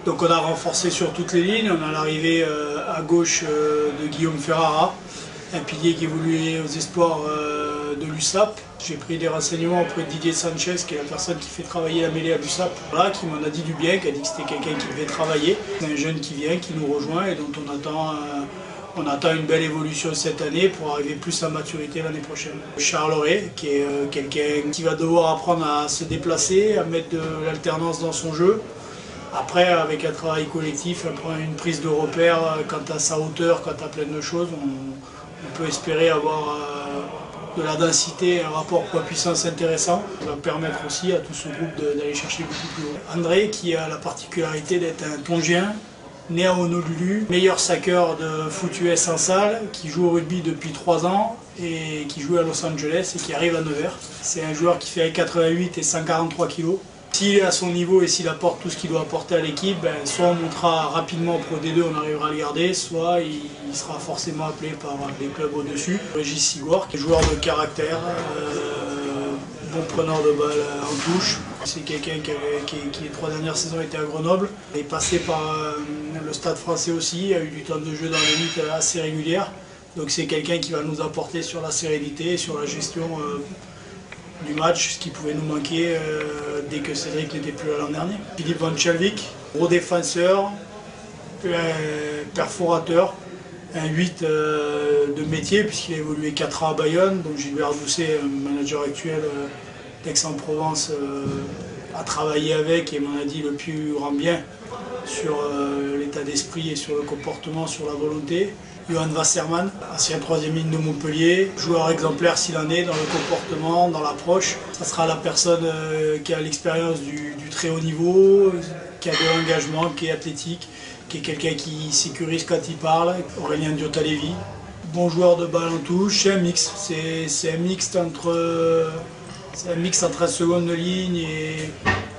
Donc on a renforcé sur toutes les lignes, on a l'arrivée à gauche de Guillaume Ferrara, un pilier qui évoluait aux espoirs de l'USAP. J'ai pris des renseignements auprès de Didier Sanchez, qui est la personne qui fait travailler la mêlée à l'USAP, voilà, qui m'en a dit du bien, qui a dit que c'était quelqu'un qui devait travailler. C'est un jeune qui vient, qui nous rejoint et dont on attend une belle évolution cette année pour arriver plus à maturité l'année prochaine. Charles Auré, qui est quelqu'un qui va devoir apprendre à se déplacer, à mettre de l'alternance dans son jeu. Après, avec un travail collectif, une prise de repère quant à sa hauteur, quant à plein de choses, on peut espérer avoir de la densité, un rapport poids-puissance intéressant. Ça va permettre aussi à tout ce groupe d'aller chercher beaucoup plus haut. André, qui a la particularité d'être un Tongien, né à Honolulu, meilleur saqueur de foot US en salle, qui joue au rugby depuis 3 ans et qui joue à Los Angeles et qui arrive à Nevers. C'est un joueur qui fait 1,88 et 143 kg. S'il est à son niveau et s'il apporte tout ce qu'il doit apporter à l'équipe, soit on montera rapidement au Pro D2, on arrivera à le garder, soit il sera forcément appelé par les clubs au-dessus. Régis Sigor, qui est joueur de caractère, bon preneur de balles en touche. C'est quelqu'un qui les 3 dernières saisons était à Grenoble. Il est passé par le Stade Français aussi, il a eu du temps de jeu dans l'élite assez régulière. Donc c'est quelqu'un qui va nous apporter sur la sérénité et sur la gestion du match, ce qui pouvait nous manquer dès que Cédric n'était plus là l'an dernier. Philippe Van Chalvik, gros défenseur, perforateur, un 8 de métier puisqu'il a évolué 4 ans à Bayonne. Donc Gilbert Doucet, manager actuel d'Aix-en-Provence, a travaillé avec et m'en a dit le plus grand bien sur l'état d'esprit et sur le comportement, sur la volonté. Johan Wasserman, ancien 3e ligne de Montpellier, joueur exemplaire s'il en est dans le comportement, dans l'approche. Ça sera la personne qui a l'expérience du très haut niveau, qui a de l'engagement, qui est athlétique, qui est quelqu'un qui sécurise quand il parle. Aurélien Diotalevi, bon joueur de balle en touche, c'est un mix. C'est un mix entre un seconde ligne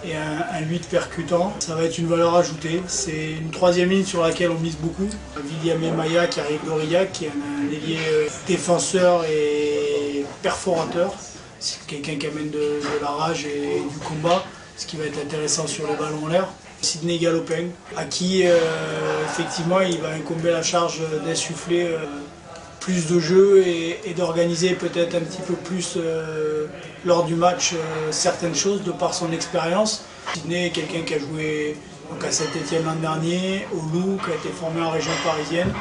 et un 8 percutant. Ça va être une valeur ajoutée. C'est une 3e ligne sur laquelle on mise beaucoup. William Emaya qui arrive d'Aurillac, qui est un ailier défenseur et perforateur. C'est quelqu'un qui amène de la rage et du combat, ce qui va être intéressant sur les ballons en l'air. Sidney Galopin, à qui effectivement il va incomber la charge d'insuffler plus de jeu et d'organiser peut-être un petit peu plus lors du match certaines choses de par son expérience. Sidney est quelqu'un qui a joué donc à Saint-Etienne l'an dernier, au Loup, qui a été formé en région parisienne.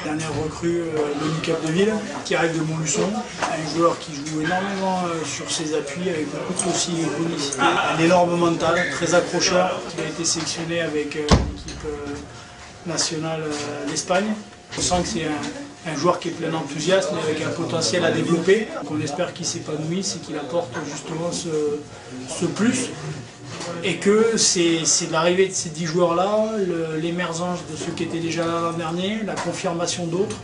Dernière recrue de Capdeville, qui arrive de Montluçon. Un joueur qui joue énormément sur ses appuis avec beaucoup de soucis et bonicité. Un énorme mental, très accrocheur, qui a été sélectionné avec l'équipe nationale d'Espagne. On sent que c'est un joueur qui est plein d'enthousiasme et avec un potentiel à développer. Donc on espère qu'il s'épanouisse et qu'il apporte justement ce plus. Et que c'est l'arrivée de ces 10 joueurs-là, l'émergence de ceux qui étaient déjà là l'an dernier, la confirmation d'autres,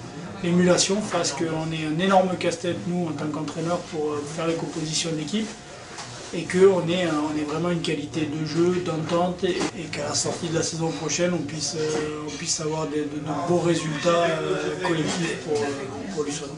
l'émulation, fasse qu'on ait un énorme casse-tête, nous, en tant qu'entraîneurs, pour faire les compositions de l'équipe. Et qu'on ait vraiment une qualité de jeu, d'entente, et qu'à la sortie de la saison prochaine, on puisse avoir de beaux résultats collectifs pour l'USON.